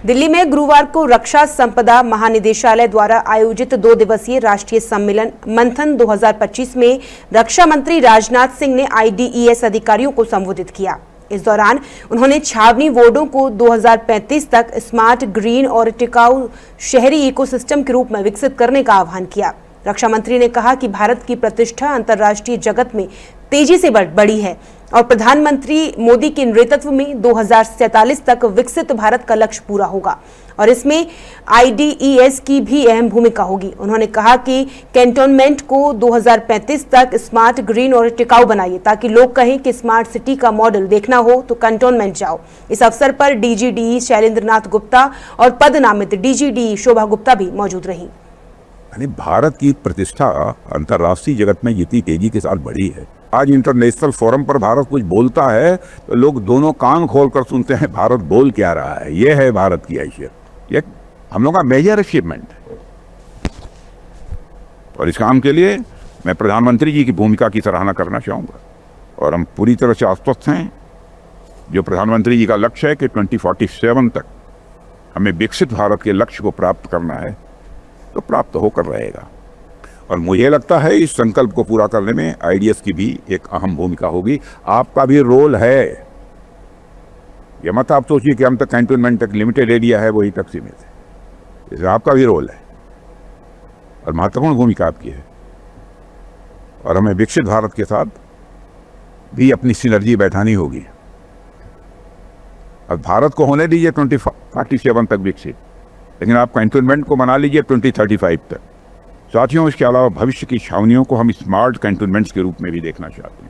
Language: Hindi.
दिल्ली में गुरुवार को रक्षा संपदा महानिदेशालय द्वारा आयोजित 2 दिवसीय राष्ट्रीय सम्मेलन मंथन 2025 में रक्षा मंत्री राजनाथ सिंह ने IDES अधिकारियों को संबोधित किया। इस दौरान उन्होंने छावनी वार्डों को 2035 तक स्मार्ट, ग्रीन और टिकाऊ शहरी इकोसिस्टम के रूप में विकसित करने का आह्वान किया। रक्षा मंत्री ने कहा कि भारत की प्रतिष्ठा अंतर्राष्ट्रीय जगत में तेजी से बढ़ी है और प्रधानमंत्री मोदी के नेतृत्व में 2047 तक विकसित भारत का लक्ष्य पूरा होगा और इसमें IDES की भी अहम भूमिका होगी। उन्होंने कहा कि कैंटोनमेंट को 2035 तक स्मार्ट, ग्रीन और टिकाऊ बनाइए ताकि लोग कहें कि स्मार्ट सिटी का मॉडल देखना हो तो कैंटोनमेंट जाओ। इस अवसर पर DGDE शैलेंद्र नाथ गुप्ता और पदनामित DGDE शोभा गुप्ता भी मौजूद रही। यानी भारत की प्रतिष्ठा अंतर्राष्ट्रीय जगत में जितनी तेजी के साथ बढ़ी है, आज इंटरनेशनल फोरम पर भारत कुछ बोलता है तो लोग दोनों कान खोलकर सुनते हैं भारत बोल क्या रहा है। ये है भारत की हैसियत, ये हम लोग का मेजर अचीवमेंट है। और इस काम के लिए मैं प्रधानमंत्री जी की भूमिका की सराहना करना चाहूँगा और हम पूरी तरह से आश्वस्त हैं। जो प्रधानमंत्री जी का लक्ष्य है कि 2047 तक हमें विकसित भारत के लक्ष्य को प्राप्त करना है, तो प्राप्त होकर रहेगा। और मुझे लगता है इस संकल्प को पूरा करने में IDES की भी एक अहम भूमिका होगी। आपका भी रोल है। ये मत आप सोचिए कि हम तक कैंटोनमेंट तक लिमिटेड एरिया है, वही तक सीमित है। इसमें आपका भी रोल है और महत्वपूर्ण भूमिका आपकी है। और हमें विकसित भारत के साथ भी अपनी सिनर्जी बैठानी होगी। अब भारत को होने दीजिए 2047 तक विकसित, लेकिन आप कैंटोनमेंट को बना लीजिए 2035 तक। साथियों, इसके अलावा भविष्य की छावनियों को हम स्मार्ट कैंटोनमेंट्स के रूप में भी देखना चाहते हैं।